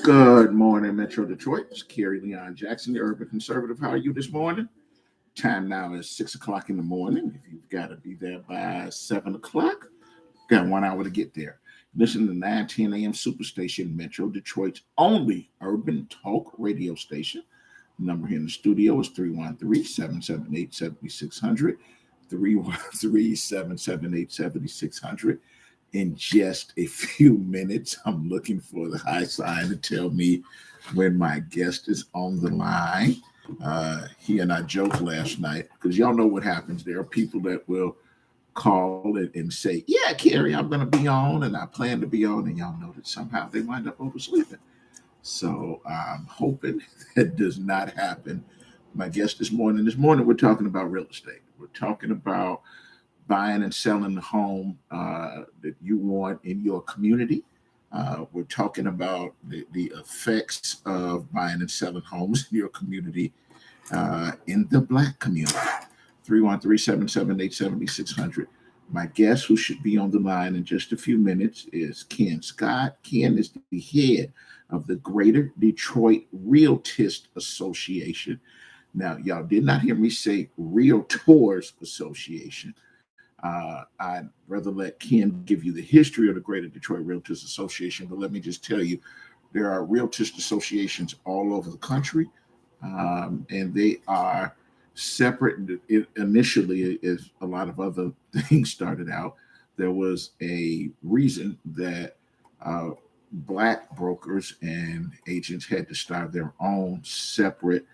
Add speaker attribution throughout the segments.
Speaker 1: Good morning, Metro Detroit. It's Kerry Leon Jackson, the urban conservative. How are you this morning? Time now is 6 o'clock in the morning. If you've got to be there by 7 o'clock, got 1 hour to get there. Listen to 910 a.m. Superstation, Metro Detroit's only urban talk radio station. The number here in the studio is 313-778-7600. 313-778-7600. In just a few minutes, I'm looking for the high sign to tell me when my guest is on the line. He and I joked last night because y'all know what happens. There are people that will call it and say, "Yeah, Kerry, I'm going to be on," and I plan to be on, and y'all know that somehow they wind up oversleeping. So I'm hoping that does not happen. My guest this morning, we're talking about real estate. We're talking about buying and selling the home that you want in your community. We're talking about the effects of buying and selling homes in your community, in the Black community. 313-778-7600. My guest, who should be on the line in just a few minutes, is Ken Scott. Ken is the head of the Greater Detroit Realtist Association. Now, y'all did not hear me say Realtors Association. I'd rather let Ken give you the history of the Greater Detroit Realtors Association, but let me just tell you, there are realtors associations all over the country, and they are separate. Initially, as a lot of other things started out, there was a reason that Black brokers and agents had to start their own separate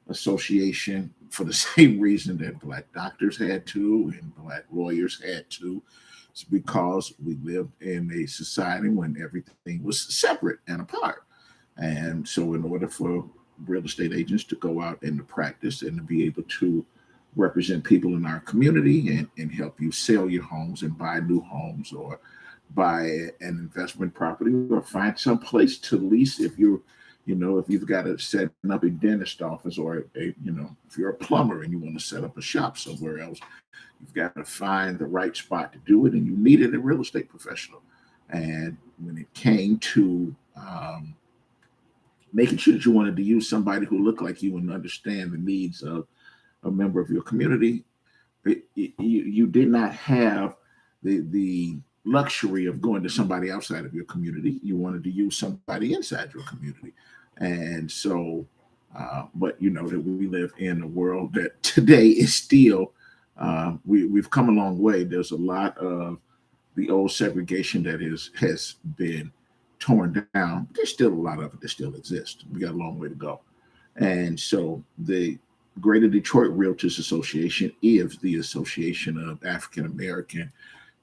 Speaker 1: association for the same reason that Black doctors had to and Black lawyers had to. It's because we lived in a society when everything was separate and apart. And so, in order for real estate agents to go out into practice and to be able to represent people in our community and help you sell your homes and buy new homes or buy an investment property or find some place to lease if you've got to set up a dentist office or if you're a plumber and you want to set up a shop somewhere else, you've got to find the right spot to do it, and you needed a real estate professional. And when it came to making sure that you wanted to use somebody who looked like you and understand the needs of a member of your community, you did not have the luxury of going to somebody outside of your community. You wanted to use somebody inside your community. And so, but you know that we live in a world that today is still, we've come a long way. There's a lot of the old segregation that has been torn down. There's still a lot of it that still exists. We got a long way to go. And so the Greater Detroit Realtors Association is the association of African American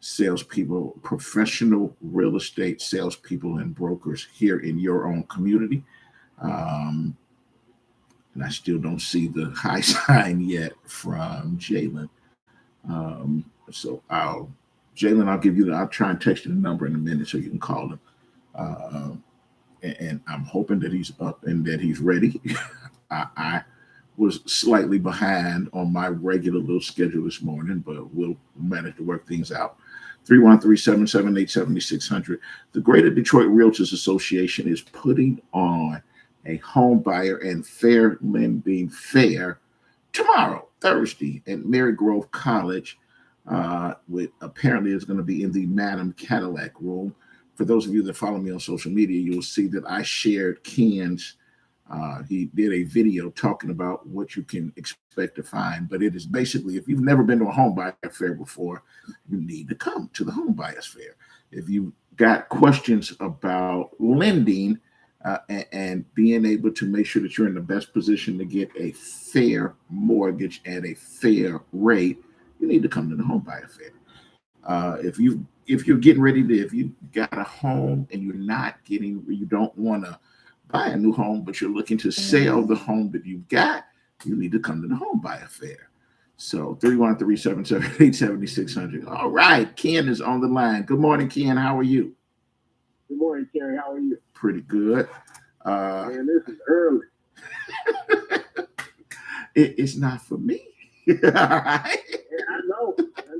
Speaker 1: salespeople, professional real estate salespeople, and brokers here in your own community. Um, and I still don't see the high sign yet from Jalen. Jalen, I'll try and text you the number in a minute so you can call him. Uh, and I'm hoping that he's up and that he's ready. I was slightly behind on my regular little schedule this morning, but we'll manage to work things out. 313-778-7600. The Greater Detroit Realtors Association is putting on a home buyer and fair lending fair tomorrow, Thursday, at Mary Grove College. With apparently it's going to be in the Madam Cadillac room. For those of you that follow me on social media, you'll see that I shared Ken's. He did a video talking about what you can expect to find, but it is basically, if you've never been to a home buyer fair before, you need to come to the home buyers fair. If you've got questions about lending and being able to make sure that you're in the best position to get a fair mortgage at a fair rate, you need to come to the home buyer fair. If you got a home and you don't want to buy a new home, but you're looking to sell the home that you've got, you need to come to the home buyer fair. So 313-778-7600. All right, Ken is on the line. Good morning, Ken. How are you?
Speaker 2: Good morning, Kerry. How are you?
Speaker 1: Pretty good.
Speaker 2: Man, this is early.
Speaker 1: It's not for me. All right.
Speaker 2: Yeah, I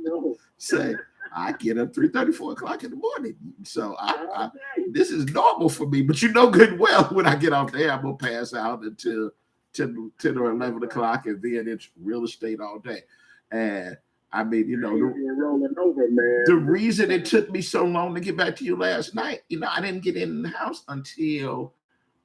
Speaker 2: know.
Speaker 1: Say, I get up 3:30, 4 o'clock in the morning. So
Speaker 2: Okay.
Speaker 1: this is normal for me. But you know good well when I get off there, I'm gonna pass out until 10 or 11 o'clock, and then it's real estate all day. And I mean, you know,
Speaker 2: You're rolling over, man.
Speaker 1: the reason it took me so long to get back to you last night, you know, I didn't get in the house until,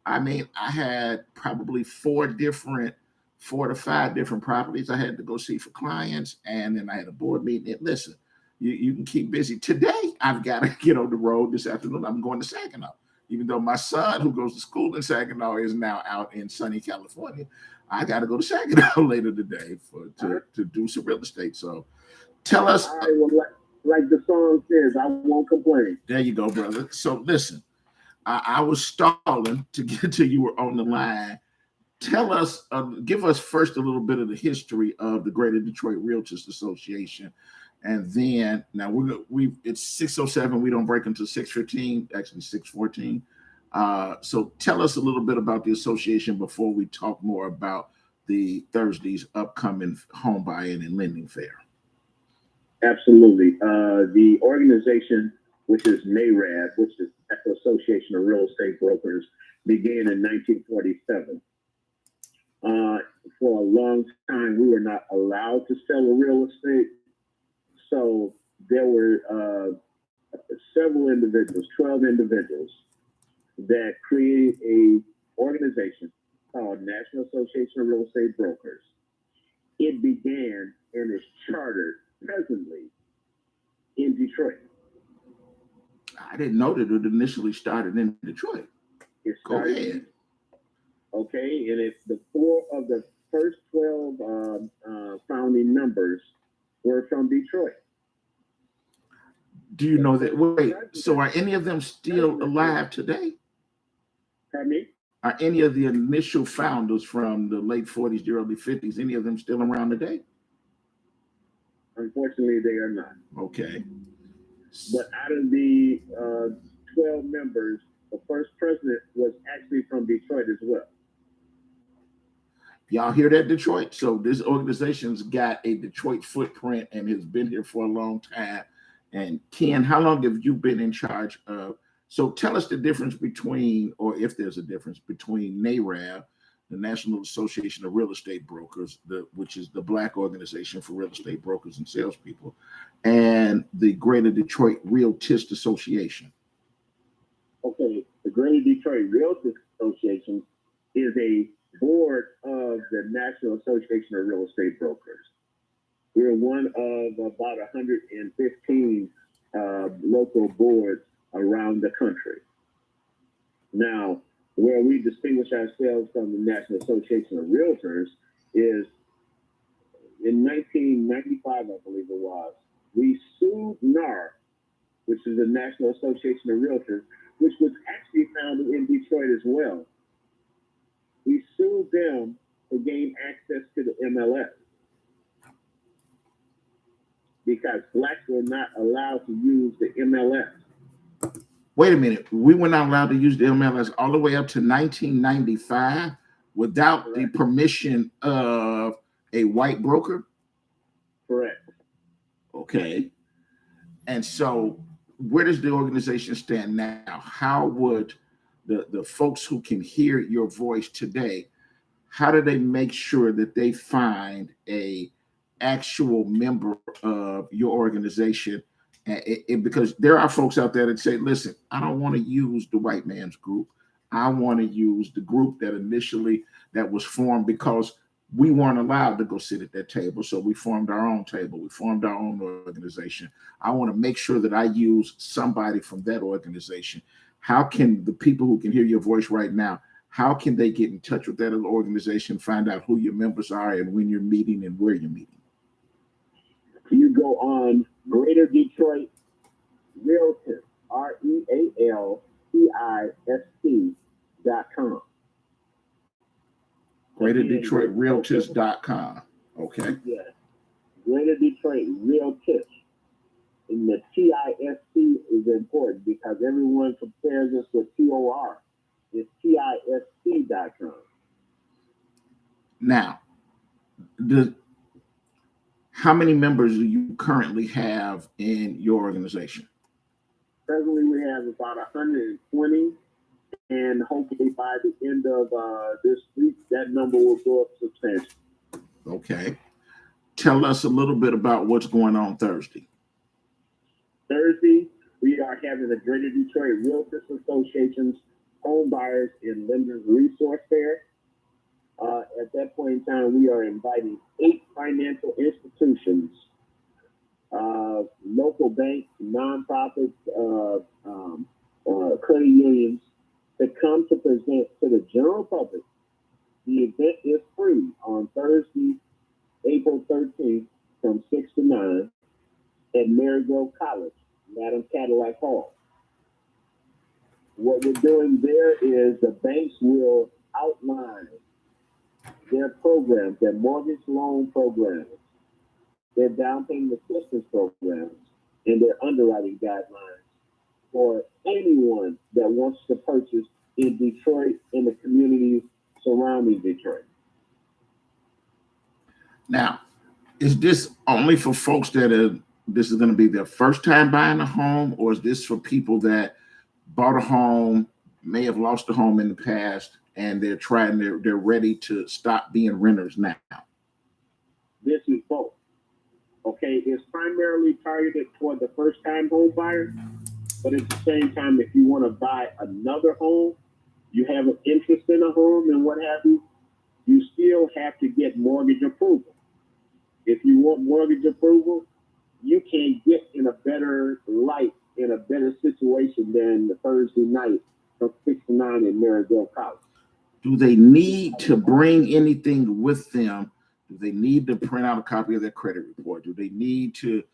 Speaker 1: I mean, I had probably 4 to 5 different properties I had to go see for clients, and then I had a board meeting. And listen, you can keep busy. Today, I've got to get on the road this afternoon. I'm going to Saginaw. Even though my son, who goes to school in Saginaw, is now out in sunny California, I got to go to Saginaw later today to do some real estate. So tell us.
Speaker 2: All right, well, like the song says, I won't complain.
Speaker 1: There you go, brother. So listen, I was stalling to get to you were on the line. Tell us, give us first a little bit of the history of the Greater Detroit Realtors Association, and then now it's 6:07. We don't break until 6:15, actually 6:14. So tell us a little bit about the association before we talk more about the Thursday's upcoming home buying and lending fair.
Speaker 2: Absolutely. The organization, which is NAREB, which is National Association of Real Estate Brokers, began in 1947. For a long time, we were not allowed to sell real estate. So there were several individuals, 12 individuals, that created a organization called National Association of Real Estate Brokers. It began and is chartered presently in Detroit.
Speaker 1: I didn't know that it initially started in Detroit. Go ahead.
Speaker 2: Okay, and it's the 4 of the first 12 founding members were from Detroit.
Speaker 1: Do you know that? Wait, so are any of them still alive today?
Speaker 2: Pardon me?
Speaker 1: Are any of the initial founders from the late 40s, the early 50s, any of them still around today?
Speaker 2: Unfortunately, they are not.
Speaker 1: Okay.
Speaker 2: But out of the 12 members, the first president was actually from Detroit as well.
Speaker 1: Y'all hear that, Detroit? So this organization's got a Detroit footprint and has been here for a long time. And Ken, how long have you been in charge of? So tell us the difference between, or if there's a difference between NAREB, the National Association of Real Estate Brokers, which is the Black organization for real estate brokers and salespeople, and the Greater Detroit Realtist Association.
Speaker 2: Okay, the Greater Detroit Realtors Association is a board of the National Association of Real Estate Brokers. We're one of about 115 local boards around the country. Now, where we distinguish ourselves from the National Association of Realtors is in 1995, I believe it was, we sued NAR, which is the National Association of Realtors, which was actually founded in Detroit as well. We sued them to gain access to the MLS because blacks were not allowed to use the MLS.
Speaker 1: Wait a minute. We were not allowed to use the MLS all the way up to 1995 without the permission of a white broker?
Speaker 2: Correct.
Speaker 1: Okay. And so where does the organization stand now? How would the folks who can hear your voice today, how do they make sure that they find a actual member of your organization? Because there are folks out there that say, listen, I don't want to use the white man's group. I want to use the group that was formed because we weren't allowed to go sit at that table. So we formed our own table. We formed our own organization. I want to make sure that I use somebody from that organization. How can the people who can hear your voice right now, how can they get in touch with that organization, find out who your members are and when you're meeting and where you're meeting?
Speaker 2: You go on Greater Detroit Realtist, REALTIST.com.
Speaker 1: GreaterDetroitRealtist.com. Okay.
Speaker 2: Yes. Greater Detroit Realtist. And the TIST is important because everyone compares us with TOR. It's TIST.com.
Speaker 1: Now, How many members do you currently have in your organization?
Speaker 2: Presently, we have about 120, and hopefully by the end of this week, that number will go up substantially.
Speaker 1: Okay. Tell us a little bit about what's going on Thursday.
Speaker 2: Thursday, we are having the Greater Detroit Realtors Association's Home Buyers and Lenders Resource Fair. At that point in time, we are inviting 8 financial institutions, local banks, nonprofits, credit unions to come to present to the general public. The event is free on Thursday, April 13th from 6 to 9 at Marygrove College, Madam Cadillac Hall. What we're doing there is the banks will outline their programs, their mortgage loan programs, their down payment assistance programs, and their underwriting guidelines for anyone that wants to purchase in Detroit and the communities surrounding Detroit.
Speaker 1: Now, is this only for folks this is going to be their first time buying a home, or is this for people that bought a home, may have lost a home in the past, and they're ready to stop being renters now?
Speaker 2: This is both. Okay, it's primarily targeted toward the first time home buyer, but at the same time, if you want to buy another home, you have an interest in a home and what have you, you still have to get mortgage approval. If you want mortgage approval, you can't get in a better light, in a better situation than the Thursday night from 6 to 9 in Maryville College.
Speaker 1: Do they need to bring anything with them? Do they need to print out a copy of their credit report? Do they need to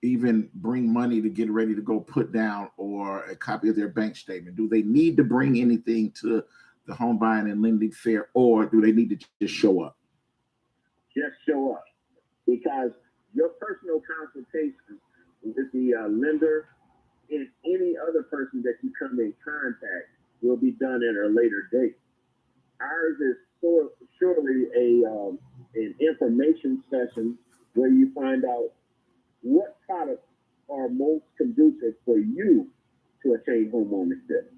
Speaker 1: even bring money to get ready to go put down, or a copy of their bank statement? Do they need to bring anything to the home buying and lending fair, or do they need to just show up?
Speaker 2: Just show up, because your personal consultation with the lender and any other person that you come in contact will be done at a later date. Ours is surely an information session where you find out what products are most conducive for you to attain home ownership.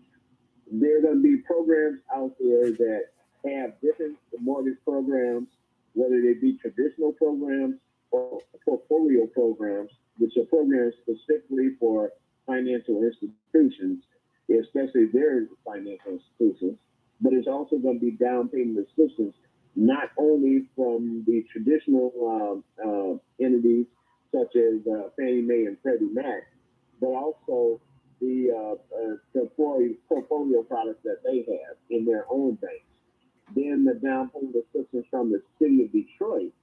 Speaker 2: There are going to be programs out there that have different mortgage programs, whether they be traditional programs or portfolio programs, which are programs specifically for financial institutions, especially their financial institutions. But it's also going to be down payment assistance, not only from the traditional entities such as Fannie Mae and Freddie Mac, but also the portfolio products that they have in their own banks. Then the down payment assistance from the city of Detroit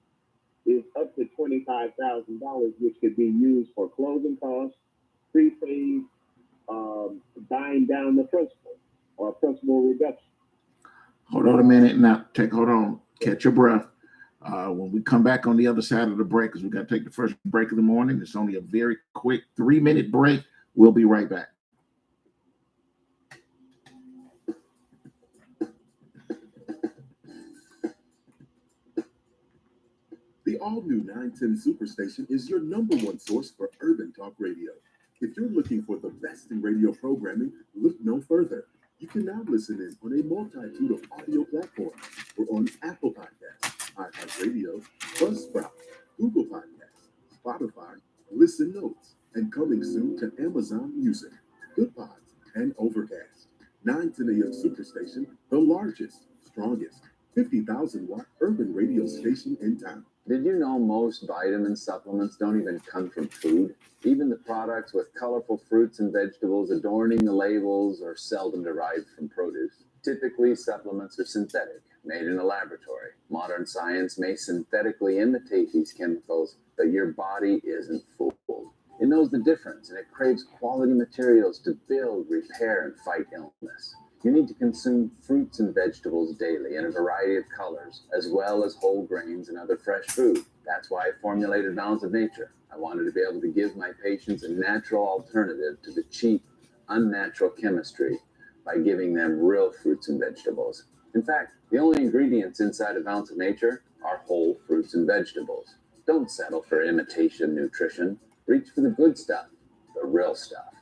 Speaker 2: is up to $25,000, which could be used for closing costs, prepaid, buying down the principal, or principal reduction.
Speaker 1: Hold on a minute now. Hold on. Catch your breath. When we come back on the other side of the break, because we got to take the first break of the morning. It's only a very quick 3-minute break. We'll be right back.
Speaker 3: The all-new 910 Superstation is your #1 source for urban talk radio. If you're looking for the best in radio programming, look no further. You can now listen in on a multitude of audio platforms. We're on Apple Podcasts, iHeartRadio, Buzzsprout, Google Podcasts, Spotify, Listen Notes, and coming soon to Amazon Music, GoodPods, and Overcast. 910 AM Superstation, the largest, strongest, 50,000-watt urban radio station in town.
Speaker 4: Did you know most vitamin supplements don't even come from food? Even the products with colorful fruits and vegetables adorning the labels are seldom derived from produce. Typically, supplements are synthetic, made in a laboratory. Modern science may synthetically imitate these chemicals, but your body isn't fooled. It knows the difference, and it craves quality materials to build, repair, and fight illness. You need to consume fruits and vegetables daily in a variety of colors, as well as whole grains and other fresh food. That's why I formulated Balance of Nature. I wanted to be able to give my patients a natural alternative to the cheap, unnatural chemistry by giving them real fruits and vegetables. In fact, the only ingredients inside of Ounce of Nature are whole fruits and vegetables. Don't settle for imitation nutrition. Reach for the good stuff, the real stuff.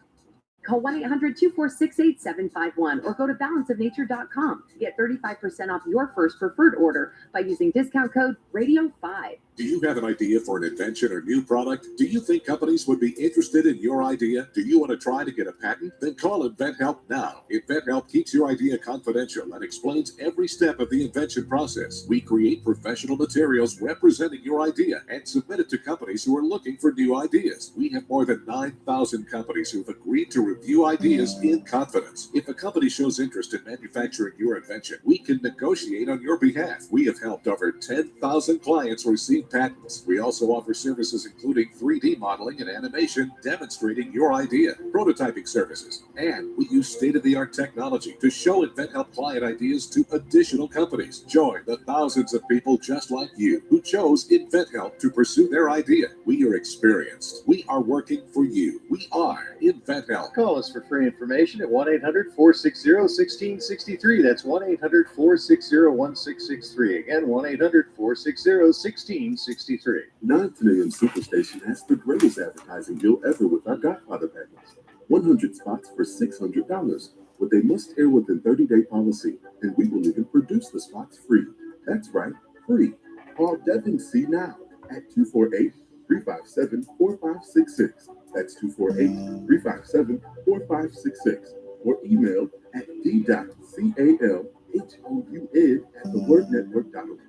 Speaker 5: Call 1-800-246-8751 or go to balanceofnature.com to get 35% off your first preferred order by using discount code RADIO5.
Speaker 6: Do you have an idea for an invention or new product? Do you think companies would be interested in your idea? Do you want to try to get a patent? Then call InventHelp now. InventHelp keeps your idea confidential and explains every step of the invention process. We create professional materials representing your idea and submit it to companies who are looking for new ideas. We have more than 9,000 companies who have agreed to review ideas in confidence. If a company shows interest in manufacturing your invention, we can negotiate on your behalf. We have helped over 10,000 clients receive patents. We also offer services including 3D modeling and animation demonstrating your idea, prototyping services, and we use state-of-the-art technology to show InventHelp client ideas to additional companies. Join the thousands of people just like you who chose InventHelp to pursue their idea. We are experienced. We are working for you. We are InventHelp.
Speaker 7: Call us for free information at 1-800-460-1663. That's 1-800-460-1663. Again, 1-800-460-1663.
Speaker 3: 910 AM Superstation has the greatest advertising deal ever with our Godfather package. 100 spots for $600 with a must-air within 30-day policy, and we will even produce the spots free. That's right, free. Call Devin C. now at 248-357-4566. That's 248-357-4566. Or email at d.calhoun@thewordnetwork.org.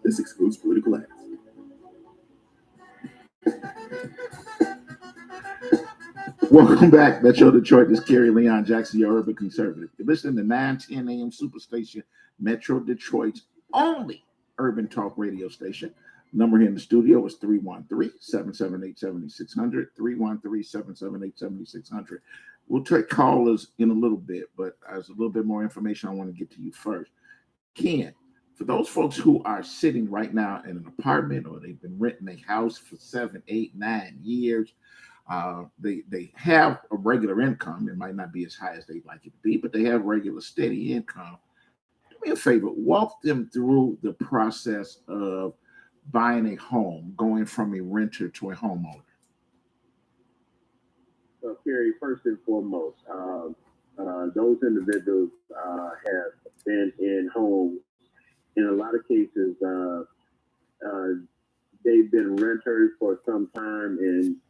Speaker 3: This excludes political ads.
Speaker 1: Welcome back. Metro Detroit. This is Kerry Leon Jackson, your urban conservative. You're listening to 910 AM Superstation, Metro Detroit's only urban talk radio station. Number here in the studio is 313-778-7600, 313-778-7600. We'll take callers in a little bit, but there's a little bit more information I want to get to you first. Ken, for those folks who are sitting right now in an apartment or they've been renting a house for 7, 8, 9 years, they have a regular income. It might not be as high as they'd like it to be, but they have regular steady income. Do me a favor, walk them through the process of buying a home, going from a renter to a homeowner.
Speaker 2: So, Kerry, first and foremost, those individuals have been in homes. In a lot of cases, they've been renters for some time, and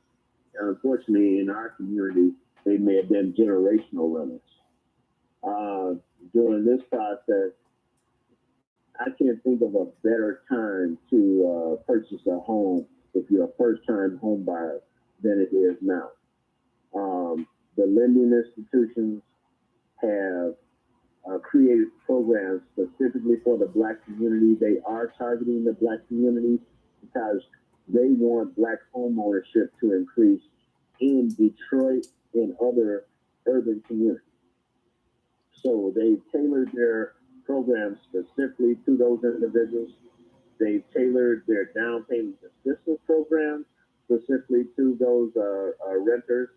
Speaker 2: unfortunately, in our community, they may have been generational renters. During this process, I can't think of a better time to purchase a home if you're a first-time home buyer than it is now. The lending institutions have created programs specifically for the Black community. They are targeting the Black community because they want Black home ownership to increase in Detroit and other urban communities. So they've tailored their programs specifically to those individuals. They've tailored their down payment assistance programs specifically to those renters,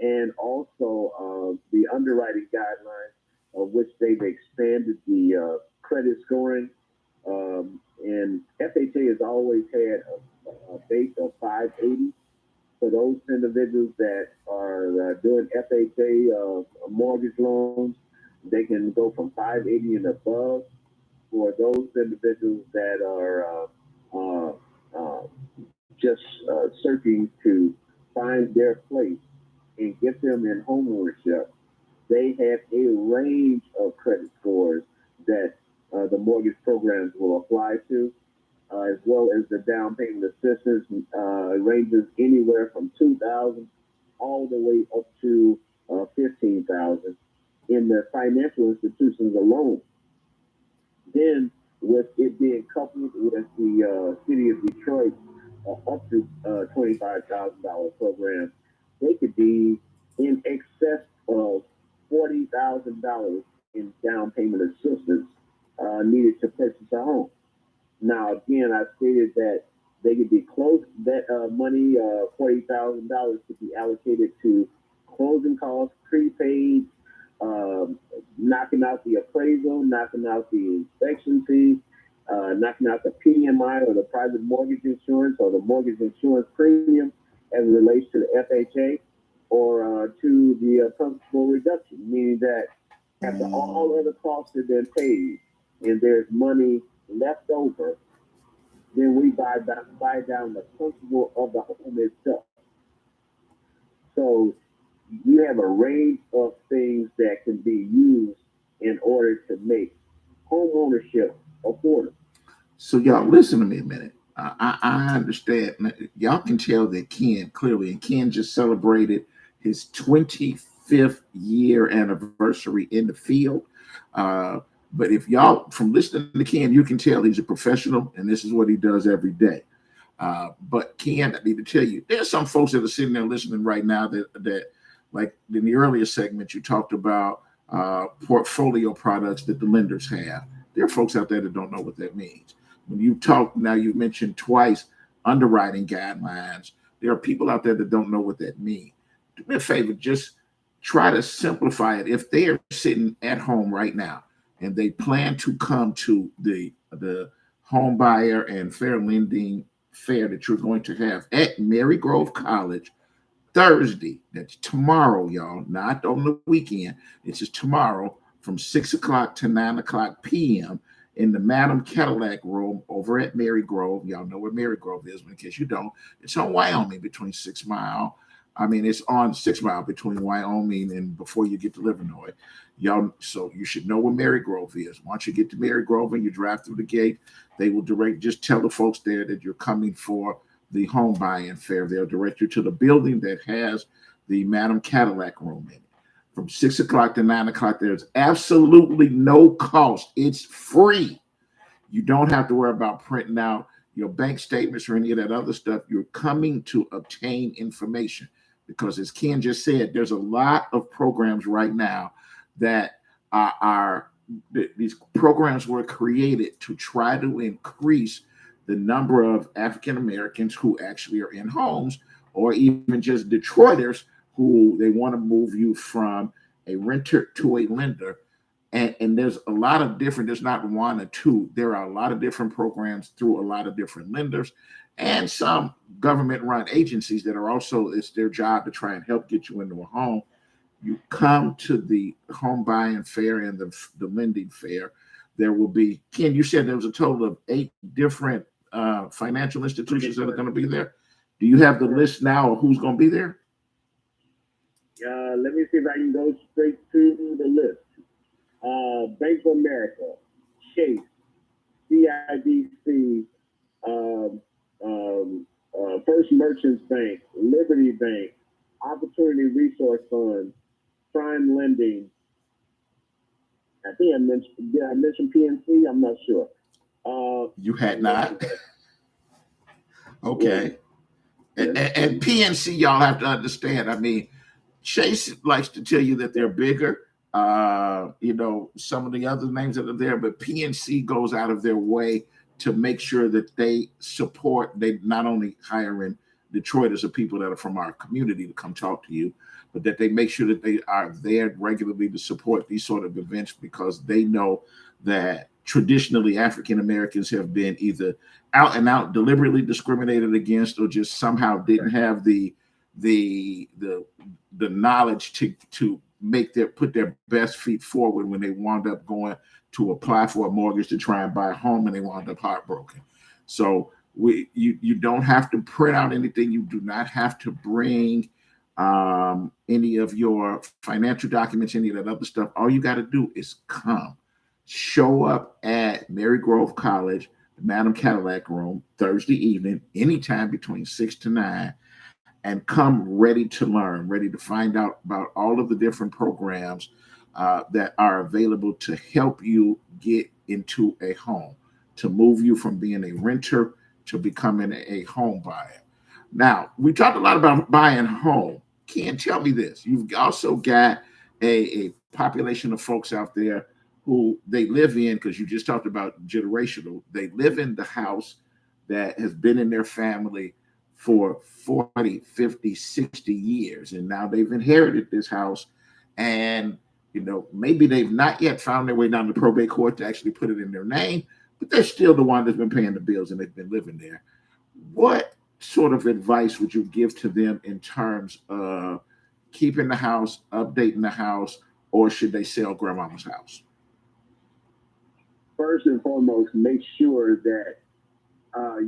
Speaker 2: and also the underwriting guidelines, of which they've expanded the credit scoring. And FHA has always had a base of 580. For those individuals that are doing FHA mortgage loans, they can go from 580 and above. For those individuals that are just searching to find their place and get them in home ownership, they have a range of credit scores that the mortgage programs will apply to, as well as the down payment assistance ranges anywhere from $2,000 all the way up to $15,000 in the financial institutions alone. Then, with it being coupled with the city of Detroit up to $25,000 program, they could be in excess of $40,000 in down payment assistance needed to purchase a home. Now, again, I stated that they could be close. That money, $40,000, could be allocated to closing costs, prepaid, knocking out the appraisal, knocking out the inspection fee, knocking out the PMI or the private mortgage insurance or the mortgage insurance premium as it relates to the FHA or to the principal reduction, meaning that after all other costs have been paid and there's money left over, then we buy down the principal of the home itself. So you have a range of things that can be used in order to make home ownership affordable.
Speaker 1: So y'all listen to me a minute. I understand. Y'all can tell that Ken clearly, and Ken just celebrated his 25th year anniversary in the field. But if y'all, from listening to Ken, you can tell he's a professional, and this is what he does every day. But Ken, I need to tell you, there's some folks that are sitting there listening right now that like in the earlier segment, you talked about portfolio products that the lenders have. There are folks out there that don't know what that means. When you talk now, you've mentioned twice underwriting guidelines. There are people out there that don't know what that means. Do me a favor, just try to simplify it. If they are sitting at home right now and they plan to come to the home buyer and fair lending fair that you're going to have at Marygrove College Thursday, that's tomorrow, y'all, not on the weekend. It's just tomorrow from 6 o'clock to 9 o'clock p.m. in the Madam Cadillac room over at Marygrove. Y'all know where Marygrove is, but in case you don't, it's on Wyoming between 6 Mile. I mean, it's on 6 Mile between Wyoming and before you get to Livernois. Y'all, so you should know where Marygrove is. Once you get to Marygrove and you drive through the gate, they will just tell the folks there that you're coming for the home buying fair. They'll direct you to the building that has the Madam Cadillac room in it. From 6 o'clock to 9 o'clock, there's absolutely no cost. It's free. You don't have to worry about printing out your bank statements or any of that other stuff. You're coming to obtain information because, as Ken just said, there's a lot of programs right now that these programs were created to try to increase the number of African Americans who actually are in homes, or even just Detroiters who they want to move you from a renter to a lender. And there's a lot of different, there's not one or two. There are a lot of different programs through a lot of different lenders and some government-run agencies that are also, it's their job to try and help get you into a home. You come to the home buying fair and the lending fair. There will be, Ken, you said there was a total of 8 different financial institutions that are going to be there. Do you have the list now of who's going to be there?
Speaker 2: Let me see if I can go straight to the list. Bank of America, Chase, CIBC, First Merchants Bank, Liberty Bank, Opportunity Resource Fund, Prime Lending. I think did I mention PNC? I'm not sure.
Speaker 1: You had not. Okay.
Speaker 2: Yeah.
Speaker 1: And PNC, y'all have to understand. I mean, Chase likes to tell you that they're bigger. Some of the other names that are there, but PNC goes out of their way to make sure that they support. They not only hiring Detroiters or people that are from our community to come talk to you, but that they make sure that they are there regularly to support these sort of events, because they know that traditionally African Americans have been either out and out deliberately discriminated against, or just somehow didn't have the knowledge to put their best feet forward when they wound up going to apply for a mortgage to try and buy a home, and they wound up heartbroken. So you don't have to print out anything. You do not have to bring any of your financial documents, any of that other stuff. All you got to do is come, show up at Marygrove College, the Madam Cadillac room, Thursday evening, anytime between 6 to 9, and come ready to learn, ready to find out about all of the different programs that are available to help you get into a home, to move you from being a renter to becoming a home buyer. Now, we talked a lot about buying a home. Ken, tell me this. You've also got a population of folks out there who they live in, because you just talked about generational, they live in the house that has been in their family for 40, 50, 60 years. And now they've inherited this house, and Maybe they've not yet found their way down to probate court to actually put it in their name, but they're still the one that's been paying the bills and they've been living there. What sort of advice would you give to them in terms of keeping the house, updating the house, or should they sell grandmama's house?
Speaker 2: First and foremost, make sure that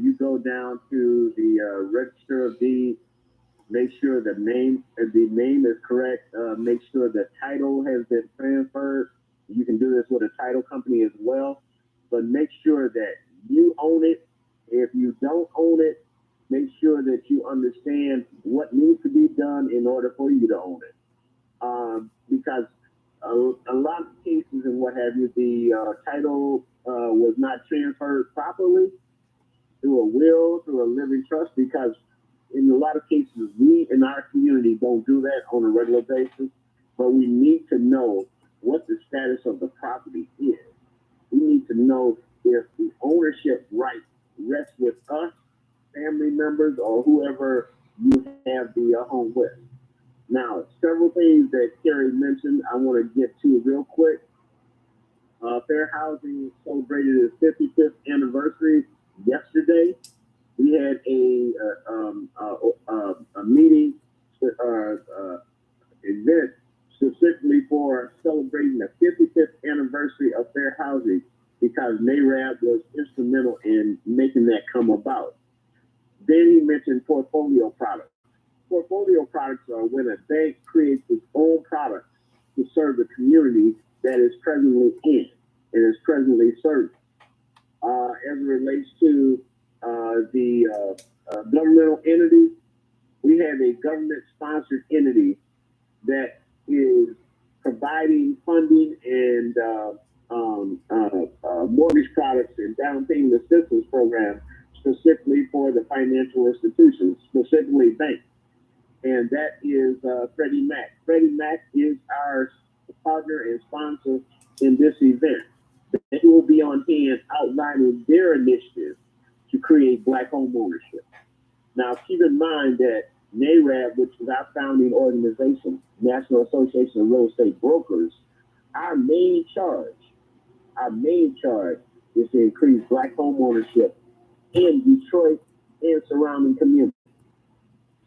Speaker 2: you go down to the Register of Deeds. Make sure the name is correct. Make sure the title has been transferred. You can do this with a title company as well, but make sure that you own it. If you don't own it, make sure that you understand what needs to be done in order for you to own it. Because a lot of cases and what have you, the title was not transferred properly through a will, through a living trust, because in a lot of cases, we in our community don't do that on a regular basis, but we need to know what the status of the property is. We need to know if the ownership right rests with us, family members, or whoever you have the home with. Now, several things that Carrie mentioned, I want to get to real quick. Fair Housing celebrated its 55th anniversary yesterday. We had a meeting, event specifically for celebrating the 55th anniversary of Fair Housing because NARAB was instrumental in making that come about. Then he mentioned portfolio products. Portfolio products are when a bank creates its own products to serve the community that is presently in and is presently serving. As it relates to the governmental entity, we have a government-sponsored entity that is providing funding and mortgage products and down payment assistance programs specifically for the financial institutions, specifically banks. And that is Freddie Mac. Freddie Mac is our partner and sponsor in this event. They will be on hand outlining their initiative to create Black home ownership. Now, keep in mind that NARAB, which is our founding organization, National Association of Real Estate Brokers, our main charge is to increase Black home ownership in Detroit and surrounding communities.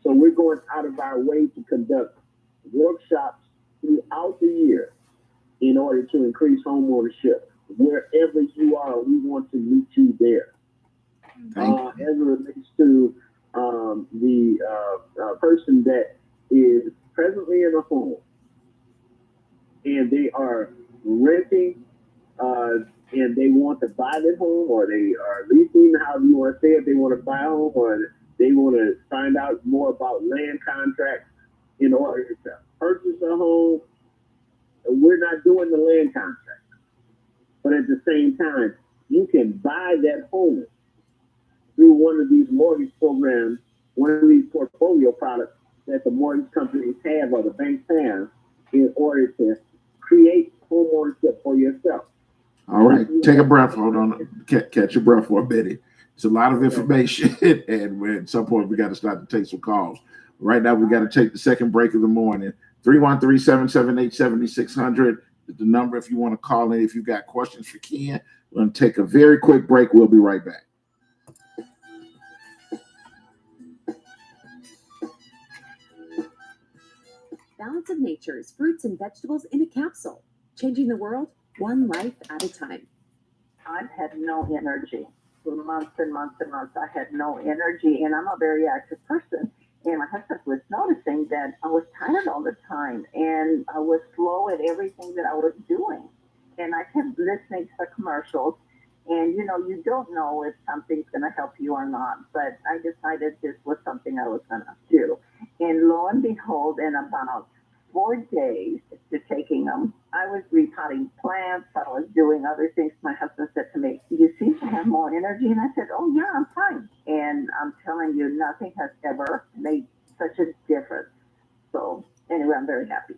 Speaker 2: So we're going out of our way to conduct workshops throughout the year in order to increase home ownership. Wherever you are, we want to meet you there. As it relates to the person that is presently in a home and they are renting and they want to buy that home, or they are leasing, however you want to say it, they want to buy a home, or they want to find out more about land contracts in order to purchase a home. We're not doing the land contract. But at the same time, you can buy that home through one of these mortgage programs, one of these portfolio products that the mortgage companies have or the banks have in order to create home ownership for yourself.
Speaker 1: All right, take a breath. Hold on. Catch your breath for a minute. It's a lot of information, and at some point we got to start to take some calls. Right now, we got to take the second break of the morning. 313-778-7600 is the number if you want to call in. If you got questions for Ken, we're going to take a very quick break. We'll be right back.
Speaker 5: Balance of Nature's fruits and vegetables in a capsule, changing the world one life at a time.
Speaker 8: I've had no energy for months and months and months. I had no energy, and I'm a very active person. And my husband was noticing that I was tired all the time, and I was slow at everything that I was doing. And I kept listening to the commercials, and you don't know if something's going to help you or not. But I decided this was something I was going to do. And lo and behold, in about 4 days to taking them, I was repotting plants. I was doing other things. My husband said to me, "You seem to have more energy." And I said, "Oh, yeah, I'm fine." And I'm telling you, nothing has ever made such a difference. So anyway, I'm very happy.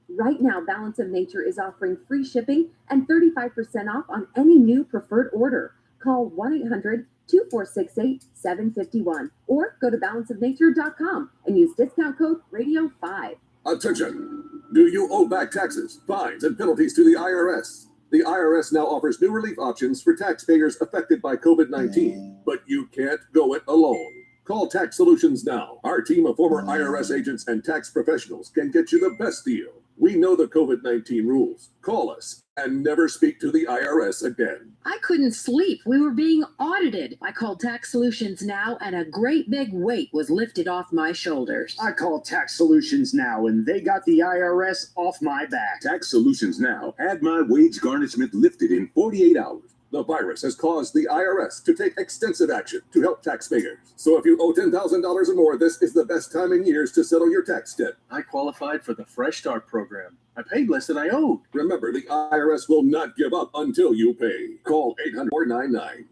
Speaker 5: Right now, Balance of Nature is offering free shipping and 35% off on any new preferred order. Call 1-800-2468-751 or go to balanceofnature.com and use discount code RADIO5.
Speaker 6: Attention! Do you owe back taxes, fines, and penalties to the IRS? The IRS now offers new relief options for taxpayers affected by COVID-19, but you can't go it alone. Call Tax Solutions now. Our team of former IRS agents and tax professionals can get you the best deal. We know the COVID-19 rules. Call us and never speak to the IRS again.
Speaker 9: I couldn't sleep. We were being audited. I called Tax Solutions Now, and a great big weight was lifted off my shoulders.
Speaker 10: I called Tax Solutions Now, and they got the IRS off my back.
Speaker 3: Tax Solutions Now had my wage garnishment lifted in 48 hours.
Speaker 6: The virus has caused the IRS to take extensive action to help taxpayers. So if you owe $10,000 or more, this is the best time in years to settle your tax debt.
Speaker 10: I qualified for the Fresh Start program. I paid less than I owed.
Speaker 6: Remember, the IRS will not give up until you pay. Call 800-499.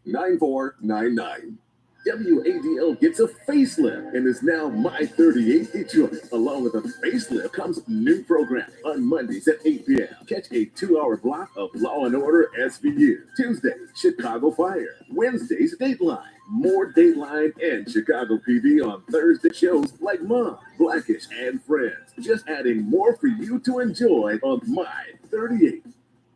Speaker 6: 800-683-9499.
Speaker 3: WADL gets a facelift and is now My 38 Detroit. Along with a facelift comes new program on Mondays at 8 p.m. Catch a 2-hour block of Law and Order SVU. Tuesdays, Chicago Fire. Wednesdays, Dateline. More Dateline and Chicago PD on Thursday shows like Mom, Blackish, and Friends. Just adding more for you to enjoy on My 38.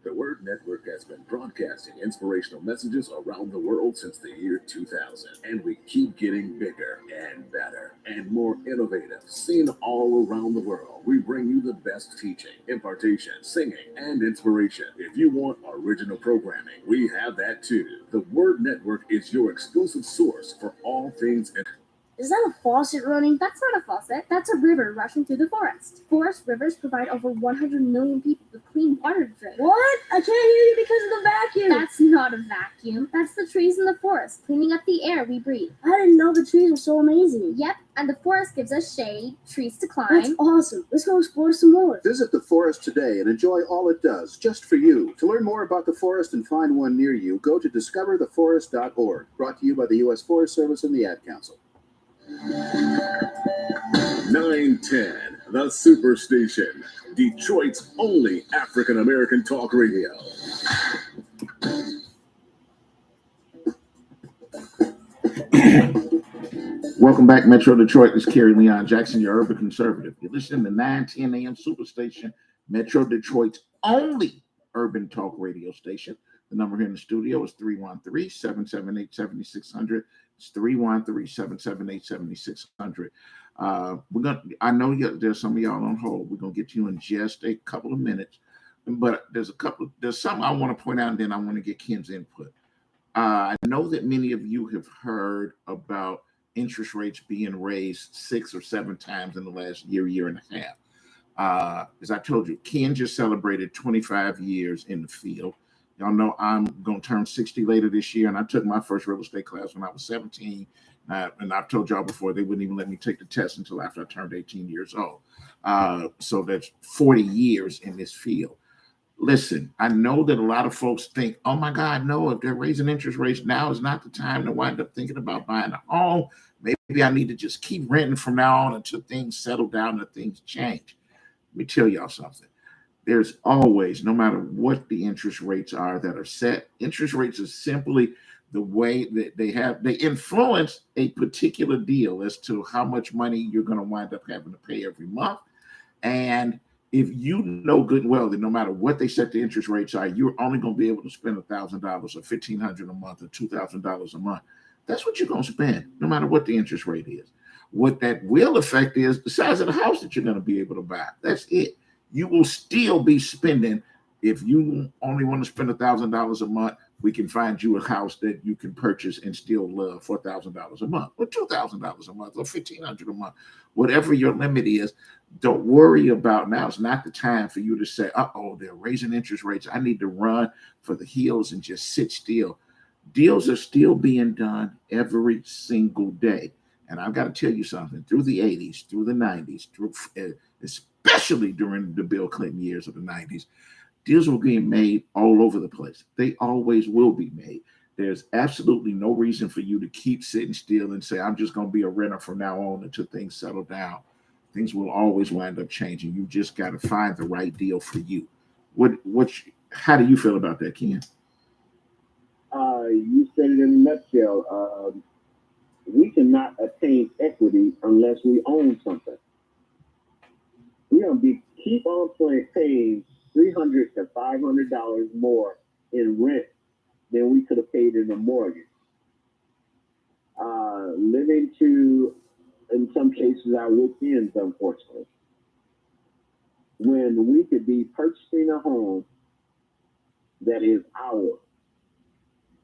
Speaker 3: The Word Network has been broadcasting inspirational messages around the world since the year 2000, and we keep getting bigger and better and more innovative. Seen all around the world, we bring you the best teaching, impartation, singing, and inspiration. If you want original programming, we have that too. The Word Network is your exclusive source for all things.
Speaker 11: Is that a faucet running? That's not a faucet. That's a river rushing through the forest. Forest rivers provide over 100 million people with clean water to drink. What? I can't hear you because of the vacuum. That's not a vacuum. That's the trees in the forest, cleaning up the air we breathe. I didn't know the trees were so amazing. Yep, and the forest gives us shade, trees to climb. That's awesome. Let's go explore some more.
Speaker 12: Visit the forest today and enjoy all it does, just for you. To learn more about the forest and find one near you, go to discovertheforest.org. Brought to you by the U.S. Forest Service and the Ad Council.
Speaker 3: 910, the Superstation, Detroit's only African-American talk radio.
Speaker 1: Welcome back, Metro Detroit. This is Kerry Leon Jackson, your urban conservative. You're listening to 910 AM Superstation, Metro Detroit's only urban talk radio station. The number here in the studio is 313-778-7600. It's 313-778-7600. I know there's some of y'all on hold. We're gonna get you in just a couple of minutes, but there's something I want to point out, and then I want to get Ken's input. I know that many of you have heard about interest rates being raised 6 or 7 times in the last year and a half. As I told you, Ken just celebrated 25 years in the field. Y'all know I'm going to turn 60 later this year, and I took my first real estate class when I was 17. And I've told y'all before, they wouldn't even let me take the test until after I turned 18 years old. So that's 40 years in this field. Listen, I know that a lot of folks think, oh my God, no, if they're raising interest rates, now is not the time to wind up thinking about buying a home. Maybe I need to just keep renting from now on until things settle down and things change. Let me tell y'all something. There's always, no matter what the interest rates are that are set, interest rates are simply the way that they influence a particular deal as to how much money you're going to wind up having to pay every month. And if you know good and well that no matter what they set the interest rates are, you're only going to be able to spend $1,000 or $1,500 a month or $2,000 a month. That's what you're going to spend, no matter what the interest rate is. What that will affect is the size of the house that you're going to be able to buy. That's it. You will still be spending. If you only want to spend $1,000 a month, we can find you a house that you can purchase and still love for $1,000 a month, or $2,000 a month, or $1,500 a month, whatever your limit is. Don't worry about now. It's not the time for you to say, they're raising interest rates. I need to run for the hills and just sit still. Deals are still being done every single day. And I've got to tell you something, through the 80s, through the 90s, especially during the Bill Clinton years of the 90s, deals were being made all over the place. They always will be made. There's absolutely no reason for you to keep sitting still and say, I'm just going to be a renter from now on until things settle down. Things will always wind up changing. You just got to find the right deal for you. How do you feel about that, Ken?
Speaker 2: You said it in a nutshell. We cannot attain equity unless we own something. we're gonna keep on paying $300 to $500 more in rent than we could have paid in a mortgage. Living to, in some cases, our wits' ends, unfortunately. When we could be purchasing a home that is ours,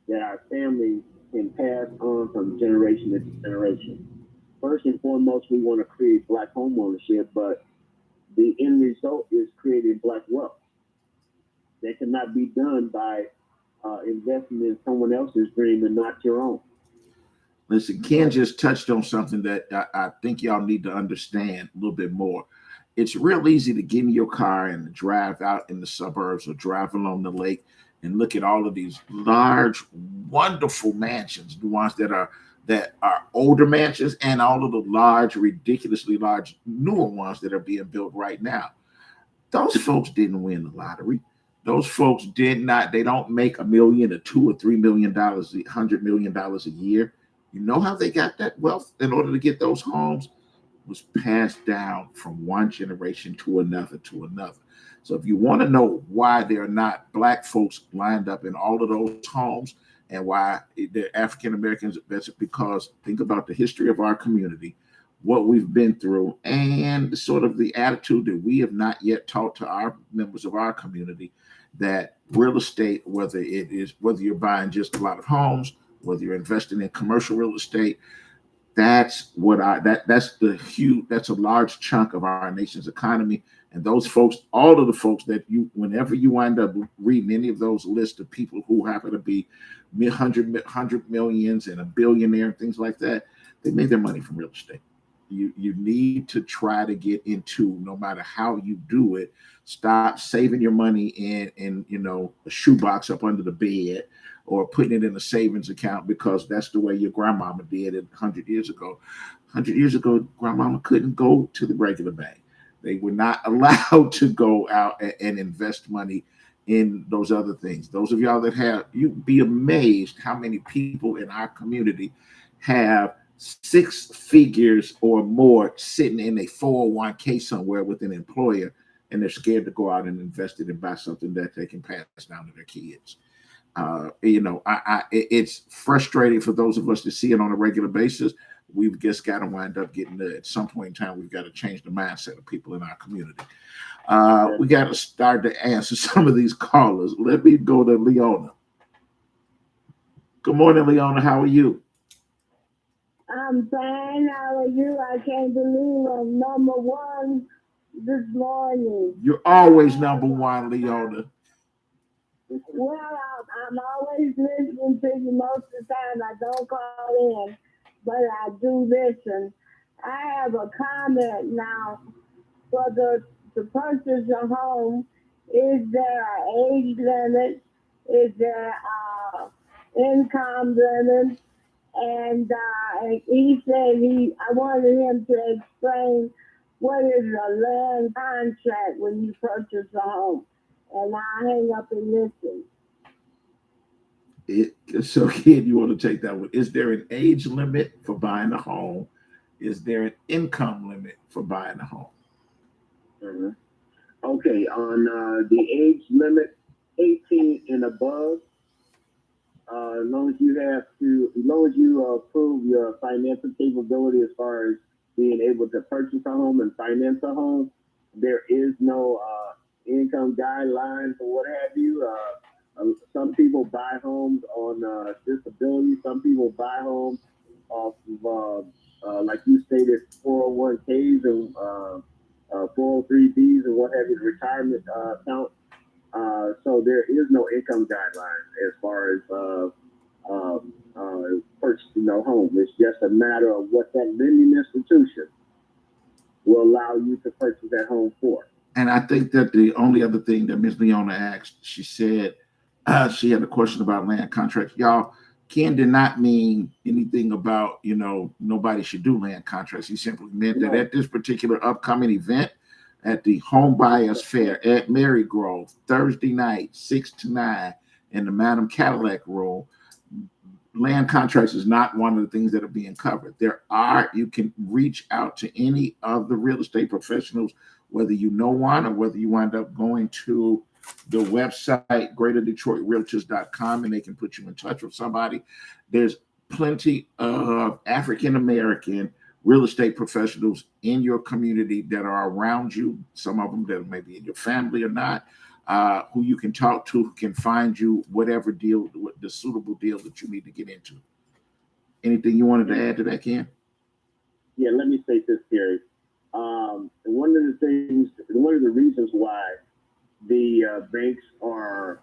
Speaker 2: that our family can pass on from generation to generation. First and foremost, we want to create Black home ownership, but the end result is creating Black wealth. That cannot be done by investing in someone else's dream and not your own.
Speaker 1: Listen, Ken just touched on something that I think y'all need to understand a little bit more. It's real easy to get in your car and drive out in the suburbs or drive along the lake and look at all of these large, wonderful mansions, the ones that are older mansions, and all of the large, ridiculously large, newer ones that are being built right now. Those folks didn't win the lottery. Those folks did not. They don't make $1 million or $2 or $3 million, $100 million a year. You know how they got that wealth in order to get those homes? It was passed down from one generation to another to another. So if you want to know why there are not Black folks lined up in all of those homes and why they're African Americans, that's because think about the history of our community, what we've been through, and sort of the attitude that we have not yet taught to our members of our community that real estate, whether you're buying just a lot of homes, whether you're investing in commercial real estate, that's a large chunk of our nation's economy. And those folks, all of the folks that whenever you wind up reading any of those lists of people who happen to be 100 millions and a billionaire and things like that, they made their money from real estate. You need to try to get into, no matter how you do it, stop saving your money in a shoebox up under the bed or putting it in a savings account because that's the way your grandmama did it 100 years ago. 100 years ago, grandmama couldn't go to the regular bank. They were not allowed to go out and invest money in those other things. Those of y'all that have, you'd be amazed how many people in our community have 6 figures or more sitting in a 401k somewhere with an employer, and they're scared to go out and invest it and buy something that they can pass down to their kids. It's frustrating for those of us to see it on a regular basis. We've just got to wind up getting there. At some point in time, we've got to change the mindset of people in our community. We got to start to answer some of these callers. Let me go to Leona. Good morning, Leona. How are you?
Speaker 13: I'm fine. How are you? I can't believe I'm number one this morning.
Speaker 1: You're always number one, Leona.
Speaker 13: Well, I'm always listening to you most of the time. I don't call in, but I do listen. I have a comment now. For to purchase a home, is there an age limit? Is there income limit? And he said I wanted him to explain what is a land contract when you purchase a home. And I hang up and listen.
Speaker 1: So, kid, you want to take that one? Is there an age limit for buying a home? Is there an income limit for buying a home?
Speaker 2: Mm-hmm. Okay, on the age limit, 18 and above. As long as you prove your financial capability as far as being able to purchase a home and finance a home, there is no income guidelines or what have you. Some people buy homes on disability. Some people buy homes off of, like you stated, 401ks and 403bs and what have you, retirement account. So there is no income guidelines as far as purchasing a home. It's just a matter of what that lending institution will allow you to purchase that home for.
Speaker 1: And I think that the only other thing that Ms. Leona asked, she said she had a question about land contracts. Y'all, Ken did not mean anything about, nobody should do land contracts. He simply meant that at this particular upcoming event, at the Home Buyers Fair at Marygrove, Thursday night, 6 to 9, in the Madam Cadillac Room, land contracts is not one of the things that are being covered. You can reach out to any of the real estate professionals whether you know one or whether you wind up going to the website greaterdetroitrealtors.com and they can put you in touch with somebody. There's plenty of African American real estate professionals in your community that are around you, some of them that may be in your family or not, who you can talk to, who can find you whatever deal, the suitable deal that you need to get into. Anything you wanted to add to that, Ken?
Speaker 2: Yeah, let me say this, Gary. One of the reasons why the banks are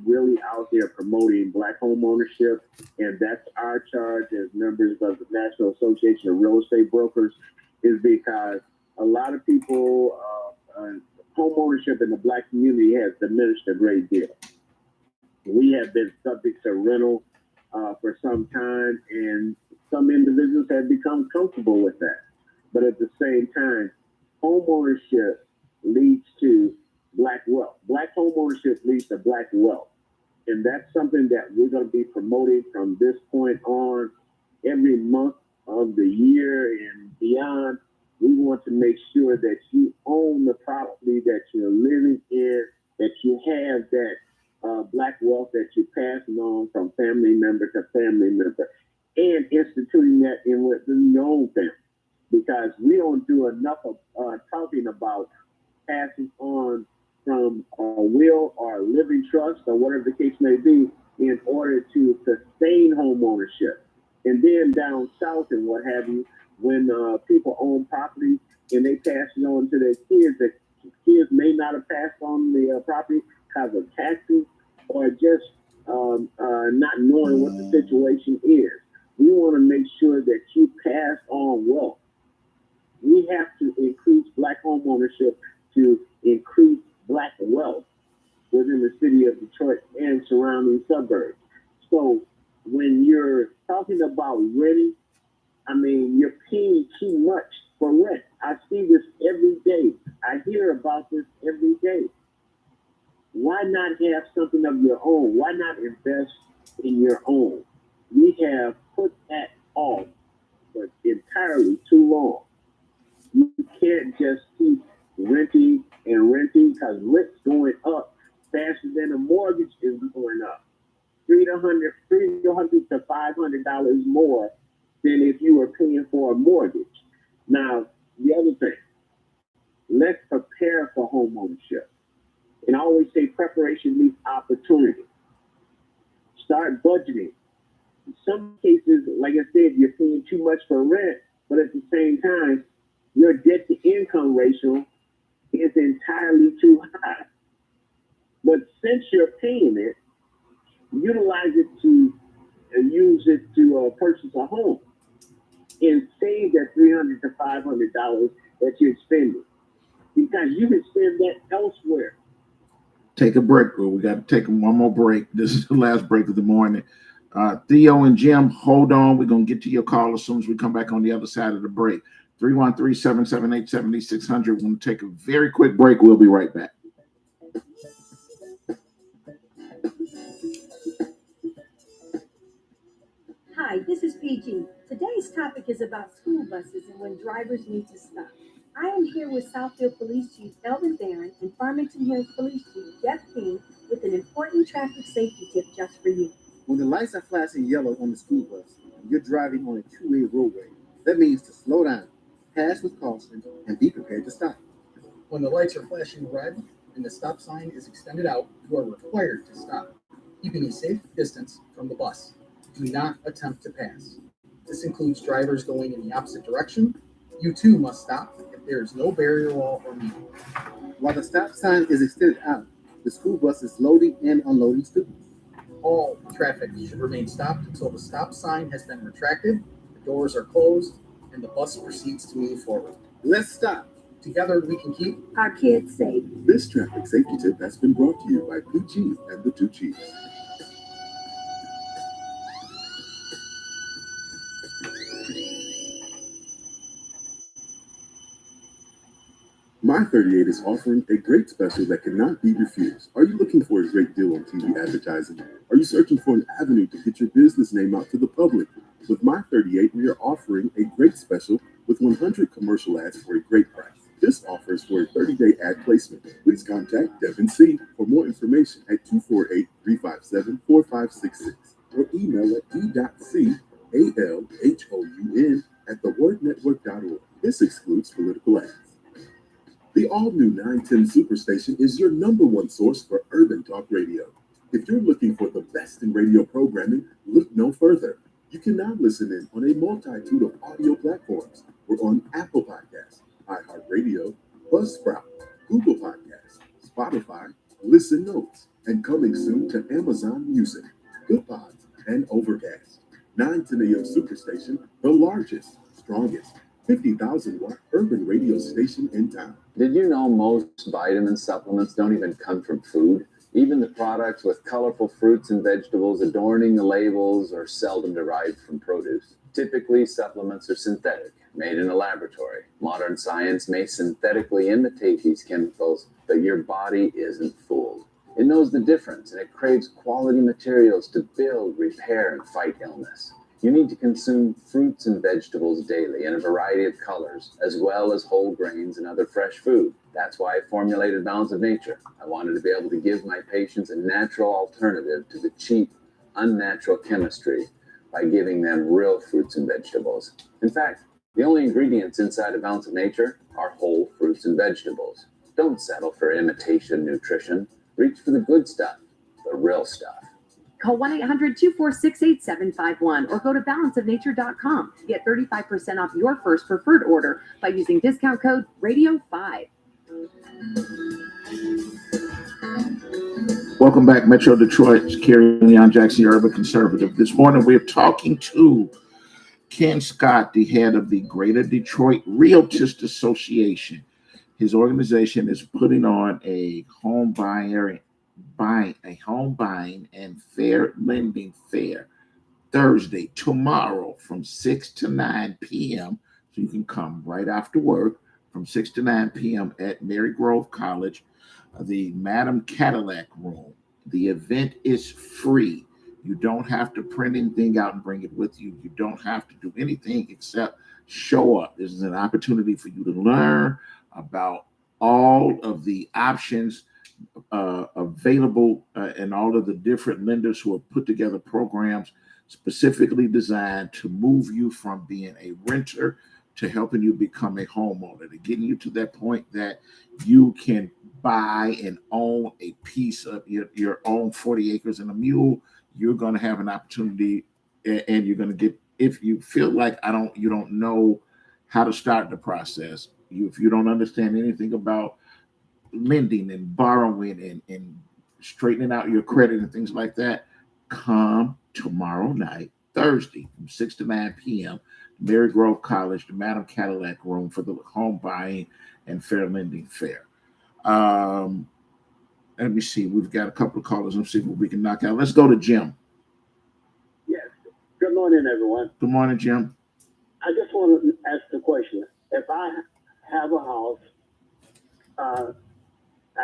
Speaker 2: really out there promoting Black home ownership, and that's our charge as members of the National Association of Real Estate Brokers, is because a lot of people, home ownership in the Black community has diminished a great deal. We have been subject to rental for some time, and some individuals have become comfortable with that. But at the same time, home ownership leads to Black wealth. Black home ownership leads to Black wealth. And that's something that we're going to be promoting from this point on every month of the year and beyond. We want to make sure that you own the property that you're living in, that you have that Black wealth that you're passing on from family member to family member, and instituting that within your own family. Because we don't do enough of talking about passing on from a will or a living trust or whatever the case may be in order to sustain home ownership. And then down south and what have you, when people own property and they pass it on to their kids, that kids may not have passed on the property because of taxes or just not knowing what the situation is. We want to make sure that you pass on wealth. We have to increase Black home ownership to increase Black wealth within the city of Detroit and surrounding suburbs. So when you're talking about renting, I mean, you're paying too much for rent. I see this every day. I hear about this every day. Why not have something of your own? Why not invest in your own? We have put that off for entirely too long. You can't just keep renting and renting because rent's going up faster than a mortgage is going up. $300 to $500 more than if you were paying for a mortgage. Now, the other thing, let's prepare for home ownership. And I always say preparation meets opportunity. Start budgeting. In some cases, like I said, you're paying too much for rent, but at the same time, your debt to income ratio is entirely too high. But since you're paying it, utilize it to use it to purchase a home and save that $300 to $500 that you're spending, because you can spend that elsewhere.
Speaker 1: Take a break, bro. We got to take one more break. This is the last break of the morning. Theo and Jim, hold on. We're going to get to your call as soon as we come back on the other side of the break. 313-778-7600. We're going to take a very quick break. We'll be right back.
Speaker 14: Hi, this is PG. Today's topic is about school buses and when drivers need to stop. I am here with Southfield Police Chief Elvin Barron and Farmington Hills Police Chief Jeff King with an important traffic safety tip just for you.
Speaker 15: When the lights are flashing yellow on the school bus and you're driving on a two-way roadway, that means to slow down, pass with caution, and be prepared to stop.
Speaker 16: When the lights are flashing red and the stop sign is extended out, you are required to stop, keeping a safe distance from the bus. Do not attempt to pass. This includes drivers going in the opposite direction. You too must stop if there is no barrier wall or median.
Speaker 15: While the stop sign is extended out, the school bus is loading and unloading students.
Speaker 16: All traffic should remain stopped until the stop sign has been retracted, the doors are closed, and the bus proceeds to move forward.
Speaker 15: Let's stop.
Speaker 16: Together we can keep
Speaker 14: our kids safe.
Speaker 3: This traffic safety tip has been brought to you by PG and the Two Chiefs. My38 is offering a great special that cannot be refused. Are you looking for a great deal on TV advertising? Are you searching for an avenue to get your business name out to the public? With My38, we are offering a great special with 100 commercial ads for a great price. This This offers for a 30-day ad placement. Please contact Devin C. for more information at 248-357-4566 or email at d.calhoun@thewordnetwork.org. This excludes political ads. The all-new 910 Superstation is your number one source for urban talk radio. If you're looking for the best in radio programming, look no further. You can now listen in on a multitude of audio platforms. We're on Apple Podcasts, iHeartRadio, Buzzsprout, Google Podcasts, Spotify, Listen Notes, and coming soon to Amazon Music, GoodPods, and Overcast. 910 AM Superstation, the largest, strongest, 50,000-watt urban radio station in town.
Speaker 4: Did you know most vitamin supplements don't even come from food? Even the products with colorful fruits and vegetables adorning the labels are seldom derived from produce. Typically, supplements are synthetic, made in a laboratory. Modern science may synthetically imitate these chemicals, but your body isn't fooled. It knows the difference, and it craves quality materials to build, repair, and fight illness. You need to consume fruits and vegetables daily in a variety of colors, as well as whole grains and other fresh food. That's why I formulated Balance of Nature. I wanted to be able to give my patients a natural alternative to the cheap, unnatural chemistry by giving them real fruits and vegetables. In fact, the only ingredients inside of Balance of Nature are whole fruits and vegetables. Don't settle for imitation nutrition. Reach for the good stuff, the real stuff.
Speaker 5: Call 1-800-246-8751 or go to balanceofnature.com to get 35% off your first preferred order by using discount code RADIO5.
Speaker 1: Welcome back, Metro Detroit. Kerry Leon Jackson, your urban conservative. This morning we're talking to Ken Scott, the head of the Greater Detroit Realtist Association. His organization is putting on a home buying and fair lending fair Thursday, tomorrow, from 6 to 9 p.m. So you can come right after work from 6 to 9 p.m. at Mary Grove College, the Madam Cadillac Room. The event is free. You don't have to print anything out and bring it with you. You don't have to do anything except show up. This is an opportunity for you to learn about all of the options available and all of the different lenders who have put together programs specifically designed to move you from being a renter to helping you become a homeowner, to getting you to that point that you can buy and own a piece of your own 40 acres and a mule. You're going to have an opportunity, and you're going to get, if you feel like you don't know how to start the process, if you don't understand anything about lending and borrowing and straightening out your credit and things like that, come tomorrow night, Thursday, from 6 to 9 p.m., Mary Grove College, the Madam Cadillac Room for the home buying and fair lending fair. Let me see. We've got a couple of callers. Let's see what we can knock out. Let's go to Jim.
Speaker 17: Yes. Good morning, everyone.
Speaker 1: Good morning, Jim.
Speaker 17: I just want to ask the question. If I have a house, I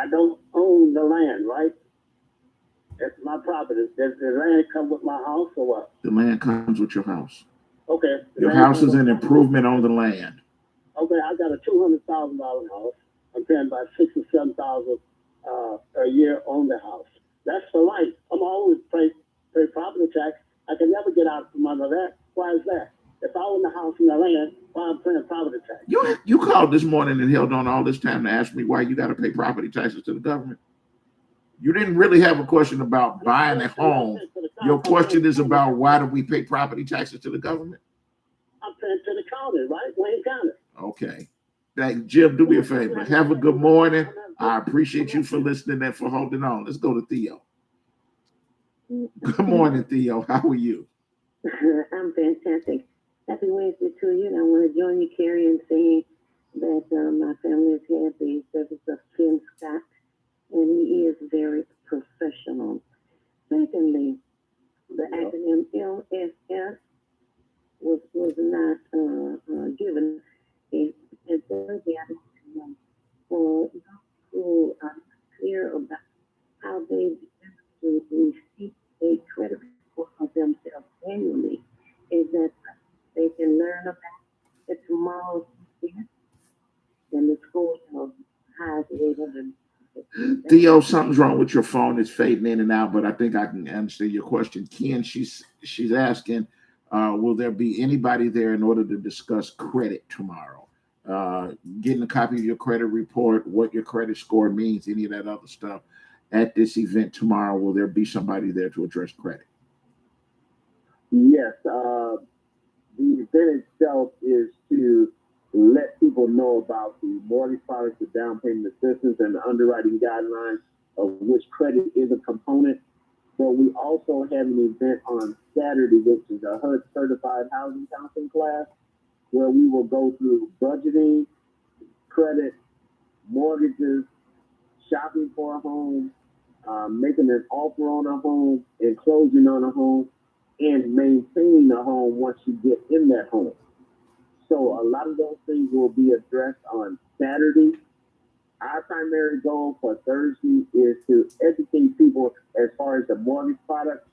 Speaker 17: don't own the land, right? It's my property. Does the land come with my house or what?
Speaker 1: The land comes with your house.
Speaker 17: Okay.
Speaker 1: Your house is an improvement on the land.
Speaker 17: Okay, I got a $200,000 house. I'm paying about $6,000 or $7,000 a year on the house. That's for life. I'm always pay property tax. I can never get out from under that. Why is that? If I own the house and the land, why I'm paying property tax?
Speaker 1: You called this morning and held on all this time to ask me why you got to pay property taxes to the government. You didn't really have a question about buying a home. Your question is about why do we pay property taxes to the government?
Speaker 17: I'm paying to the county, right? Wayne County.
Speaker 1: Okay. Jim, do me a favor. Have a good morning. I appreciate you for listening and for holding on. Let's go to Theo. Good morning, Theo. How are you?
Speaker 18: I'm fantastic. Happy Wednesday to you. And I want to join you, Kerry, in saying that my family has had the service of Ken Scott, and he is very professional. Secondly, the acronym LSS was not given. And thirdly, I want for those who are clear about how they receive a credit report of themselves annually, is that they can learn about it tomorrow's event and the school
Speaker 1: Theo, something's wrong with your phone. It's fading in and out, but I think I can understand your question. Ken, she's asking, will there be anybody there in order to discuss credit tomorrow? Getting a copy of your credit report, what your credit score means, any of that other stuff at this event tomorrow. Will there be somebody there to address credit?
Speaker 2: Yes, the event itself is to let people know about the mortgage products, the down payment assistance, and the underwriting guidelines, of which credit is a component. But we also have an event on Saturday, which is a HUD certified housing counseling class, where we will go through budgeting, credit, mortgages, shopping for a home, making an offer on a home, and closing on a home, and maintaining a home once you get in that home. So a lot of those things will be addressed on Saturday. Our primary goal for Thursday is to educate people as far as the mortgage product.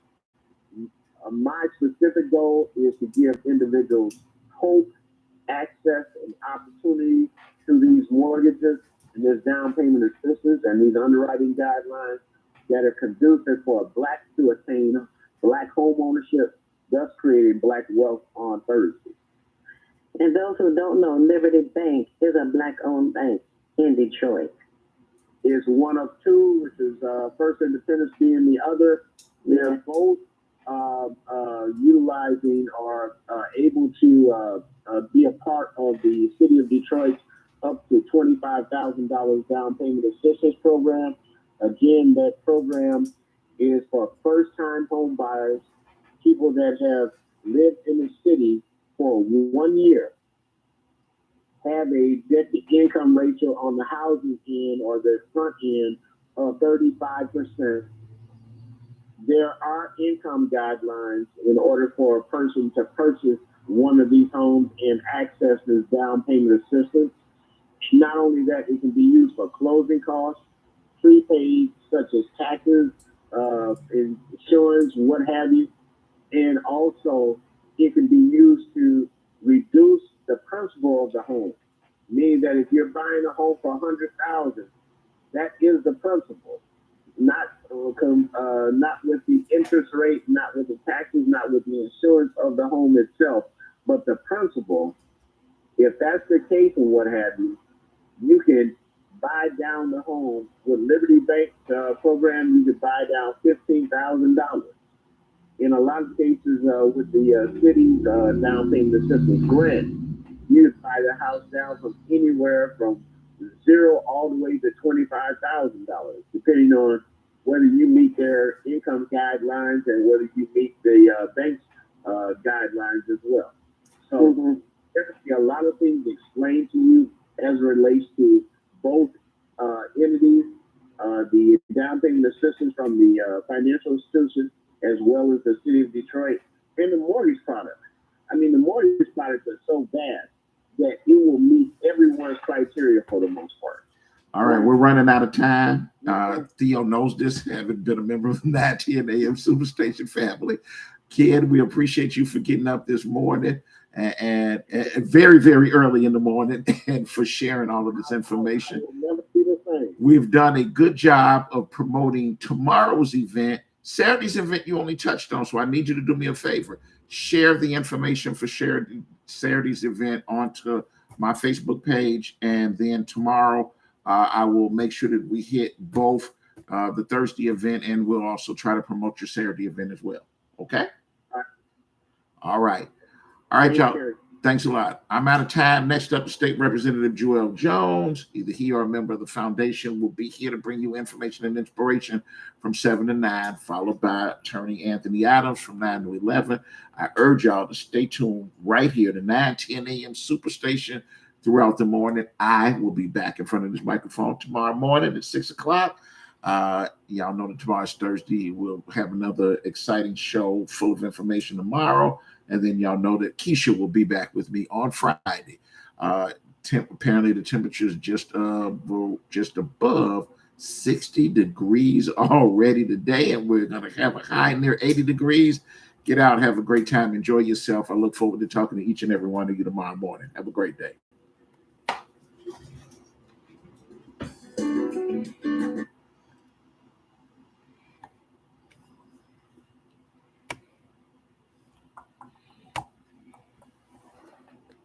Speaker 2: My specific goal is to give individuals hope, access, and opportunity to these mortgages and this down payment assistance and these underwriting guidelines that are conducive for blacks to attain black home ownership, thus creating black wealth on Thursday.
Speaker 18: And those who don't know, Liberty Bank is a black-owned bank in Detroit.
Speaker 2: Is one of two, which is First Independence being the other. They're both utilizing or able to be a part of the City of Detroit up to $25,000 down payment assistance program. Again, that program is for first-time home buyers, people that have lived in the city for 1 year, have a debt-to-income ratio on the housing end or the front end of 35%. There are income guidelines in order for a person to purchase one of these homes and access this down payment assistance. Not only that, it can be used for closing costs, prepaid such as taxes, insurance, what have you, and also it can be used to reduce the principal of the home, meaning that if you're buying a home for $100,000, that is the principal, not with the interest rate, not with the taxes, not with the insurance of the home itself, but the principal. If that's the case and what have you, you can buy down the home with Liberty Bank program. You could buy down $15,000. In a lot of cases, with the city's down payment assistance grant, you can buy the house down from anywhere from $0 all the way to $25,000, depending on whether you meet their income guidelines and whether you meet the bank's guidelines as well. So there can be a lot of things explained to you as it relates to both entities, the down payment assistance from the financial institution, as well as the City of Detroit, and the mortgage product. I mean, the mortgage products are so bad that it will meet everyone's criteria for the most part.
Speaker 1: All right, we're running out of time. Theo knows this, having been a member of the 910 AM Superstation family. Kid, we appreciate you for getting up this morning and very, very early in the morning and for sharing all of this information.
Speaker 2: I will never be the same.
Speaker 1: We've done a good job of promoting tomorrow's event. Saturday's event you only touched on, so I need you to do me a favor. Share the information for Saturday's event onto my Facebook page, and then tomorrow I will make sure that we hit both the Thursday event, and we'll also try to promote your Saturday event as well. Okay? All right. All right, y'all. Thanks a lot. I'm out of time. Next up, State Representative Joel Jones. Either he or a member of the foundation will be here to bring you information and inspiration from 7 to 9, followed by Attorney Anthony Adams from 9 to 11. I urge y'all to stay tuned right here to 910 AM Superstation throughout the morning. I will be back in front of this microphone tomorrow morning at 6 o'clock. Y'all know that tomorrow's Thursday. We'll have another exciting show full of information tomorrow. And then y'all know that Keisha will be back with me on Friday. Apparently the temperature is just above 60 degrees already today, and we're going to have a high near 80 degrees. Get out, have a great time, enjoy yourself. I look forward to talking to each and every one of you tomorrow morning. Have a great day.